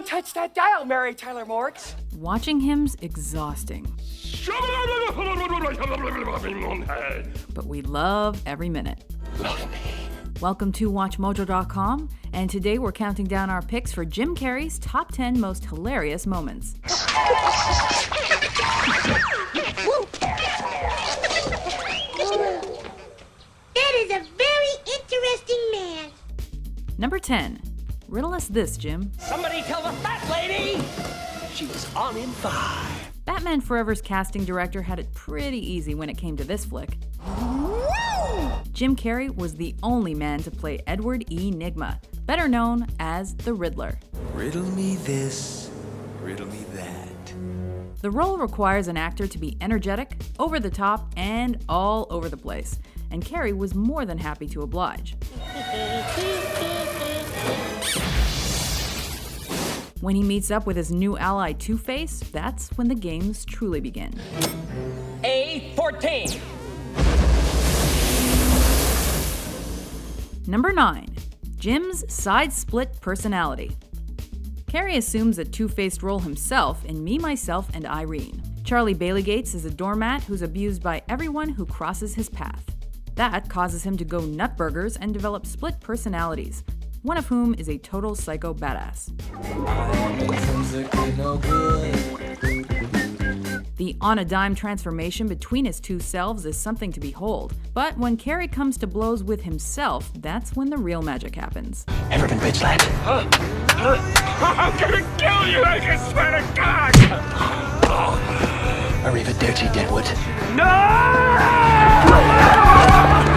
Don't touch that dial, Mary Tyler Moritz. Watching him's exhausting. But we love every minute. Love me. Welcome to WatchMojo.com, and today we're counting down our picks for Jim Carrey's top 10 most hilarious moments. That is a very interesting man. Number 10. Riddle us this, Jim. Somebody tell the fat lady she was on in 5. Batman Forever's casting director had it pretty easy when it came to this flick. Jim Carrey was the only man to play Edward E. Nygma, better known as the Riddler. Riddle me this, riddle me that. The role requires an actor to be energetic, over the top, and all over the place, and Carrey was more than happy to oblige. When he meets up with his new ally Two-Face, that's when the games truly begin. A14. Number 9. Jim's side-split personality. Carrey assumes a two-faced role himself in Me, Myself, and Irene. Charlie Bailey Gates is a doormat who's abused by everyone who crosses his path. That causes him to go nutburgers and develop split personalities, one of whom is a total psycho badass. The on-a-dime transformation between his two selves is something to behold, but when Carrey comes to blows with himself, that's when the real magic happens. Ever been bitch slapped? I'm gonna kill you, I swear to God! Arrivederci, Deadwood. No!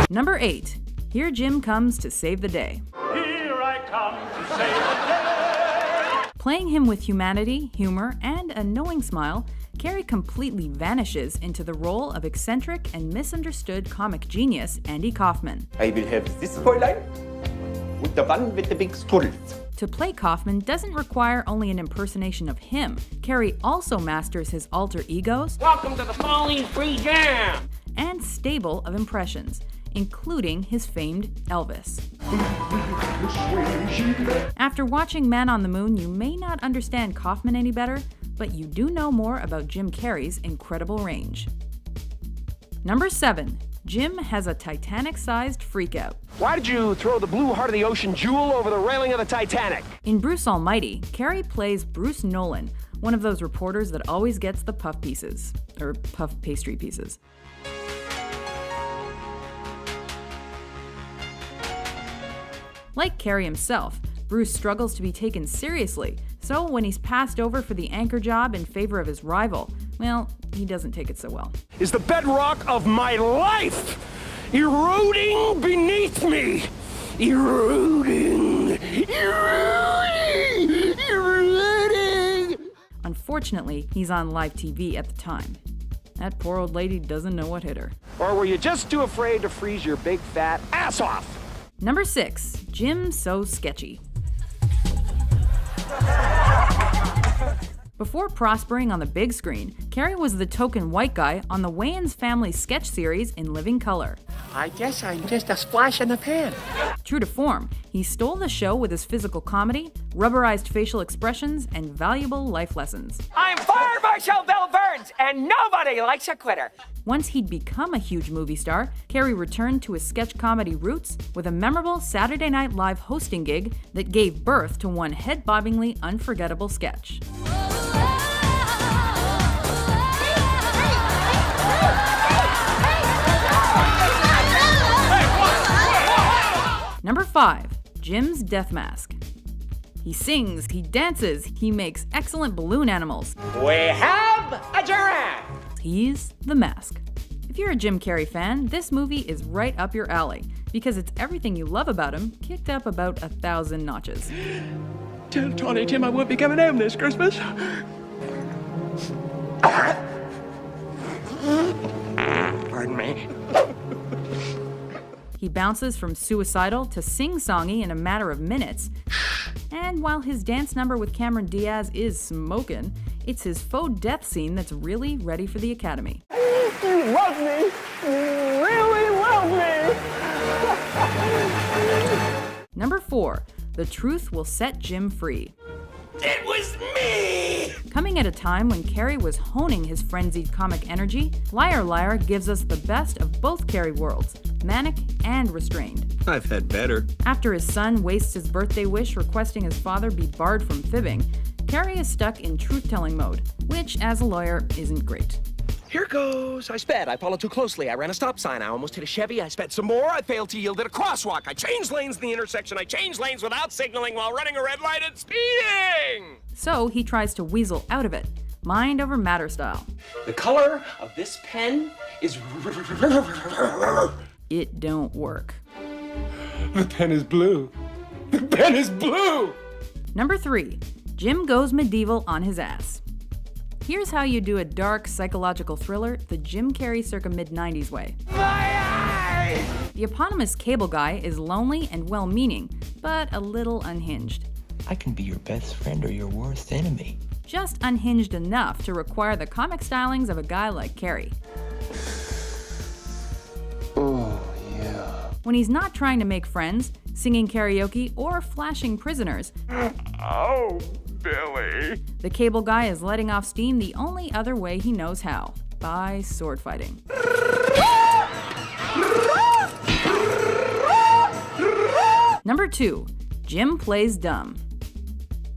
Number 8. Here Jim comes to save the day. Here I come to save the day. Playing him with humanity, humor, and a knowing smile, Carrey completely vanishes into the role of eccentric and misunderstood comic genius Andy Kaufman. I will have this Fräulein with the one with the big strudels. To play Kaufman doesn't require only an impersonation of him. Carrey also masters his alter egos. Welcome to the Falling Free Jam! And stable of impressions, including his famed Elvis. After watching Man on the Moon, you may not understand Kaufman any better, but you do know more about Jim Carrey's incredible range. Number 7. Jim has a Titanic-sized freakout. Why did you throw the blue heart of the ocean jewel over the railing of the Titanic? In Bruce Almighty, Carrey plays Bruce Nolan, one of those reporters that always gets the puff pieces, or puff pastry pieces. Like Carrey himself, Bruce struggles to be taken seriously, so when he's passed over for the anchor job in favor of his rival, well, he doesn't take it so well. Is the bedrock of my life eroding beneath me? Eroding. Unfortunately, he's on live TV at the time. That poor old lady doesn't know what hit her. Or were you just too afraid to freeze your big fat ass off? Number 6. Jim So Sketchy. Before prospering on the big screen, Carrey was the token white guy on the Wayans family sketch series in Living Color. I guess I'm just a splash in the pan. True to form, he stole the show with his physical comedy, rubberized facial expressions, and valuable life lessons. I'm Fire Marshal Bill Burns, and nobody likes a quitter. Once he'd become a huge movie star, Carrey returned to his sketch comedy roots with a memorable Saturday Night Live hosting gig that gave birth to one head-bobbingly unforgettable sketch. Number 5. Jim's Death Mask. He sings, he dances, he makes excellent balloon animals. We have a giraffe. He's the Mask. If you're a Jim Carrey fan, this movie is right up your alley because it's everything you love about him kicked up about 1,000 notches. Tell Tawny Tim I won't be coming home this Christmas. Pardon me. He bounces from suicidal to sing-songy in a matter of minutes. And while his dance number with Cameron Diaz is smokin', it's his faux death scene that's really ready for the Academy. You love me. You really love me. Number 4. The truth will set Jim free. It was me! Coming at a time when Carrey was honing his frenzied comic energy, Liar Liar gives us the best of both Carrey worlds, manic and restrained. I've had better. After his son wastes his birthday wish requesting his father be barred from fibbing, Carrey is stuck in truth-telling mode, which, as a lawyer, isn't great. Here goes. I sped. I followed too closely. I ran a stop sign. I almost hit a Chevy. I sped some more. I failed to yield at a crosswalk. I changed lanes in the intersection. I changed lanes without signaling while running a red light and speeding! So he tries to weasel out of it, mind over matter style. The color of this pen is... It don't work. The pen is blue. The pen is blue! Number 3. Jim goes medieval on his ass. Here's how you do a dark psychological thriller the Jim Carrey circa mid-90s way. My eye! The eponymous cable guy is lonely and well-meaning, but a little unhinged. I can be your best friend or your worst enemy. Just unhinged enough to require the comic stylings of a guy like Carrey. Oh, yeah. When he's not trying to make friends, singing karaoke, or flashing prisoners, Oh, Billy. the cable guy is letting off steam the only other way he knows how, by sword fighting. Number 2. Jim plays dumb.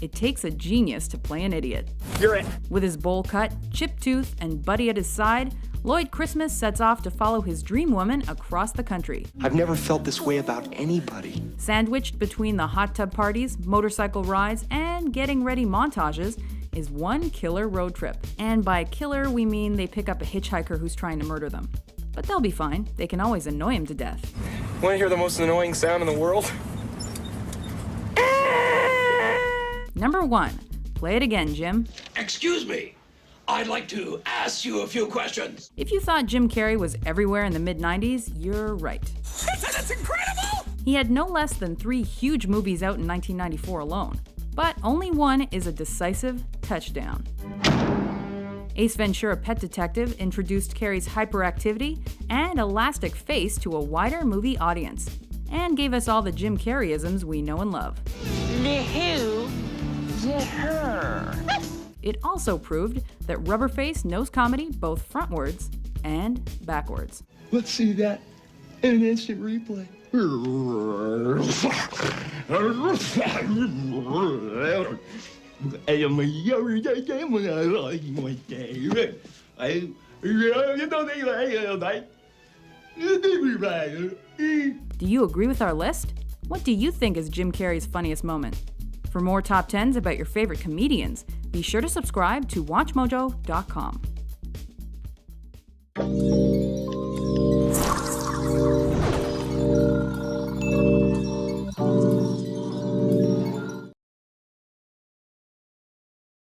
It takes a genius to play an idiot. You're it. With his bowl cut, chipped tooth, and Buddy at his side, Lloyd Christmas sets off to follow his dream woman across the country. I've never felt this way about anybody. Sandwiched between the hot tub parties, motorcycle rides, and getting ready montages is one killer road trip. And by killer, we mean they pick up a hitchhiker who's trying to murder them. But they'll be fine. They can always annoy him to death. Want to hear the most annoying sound in the world? Number 1. Play it again, Jim. Excuse me. I'd like to ask you a few questions. If you thought Jim Carrey was everywhere in the mid-90s, you're right. That's incredible! He had no less than 3 huge movies out in 1994 alone, but only one is a decisive touchdown. Ace Ventura: Pet Detective introduced Carrey's hyperactivity and elastic face to a wider movie audience, and gave us all the Jim Carreyisms we know and love. The who? The her. It also proved that Rubberface knows comedy both frontwards and backwards. Let's see that in an instant replay. Do you agree with our list? What do you think is Jim Carrey's funniest moment? For more top 10s about your favorite comedians, be sure to subscribe to WatchMojo.com.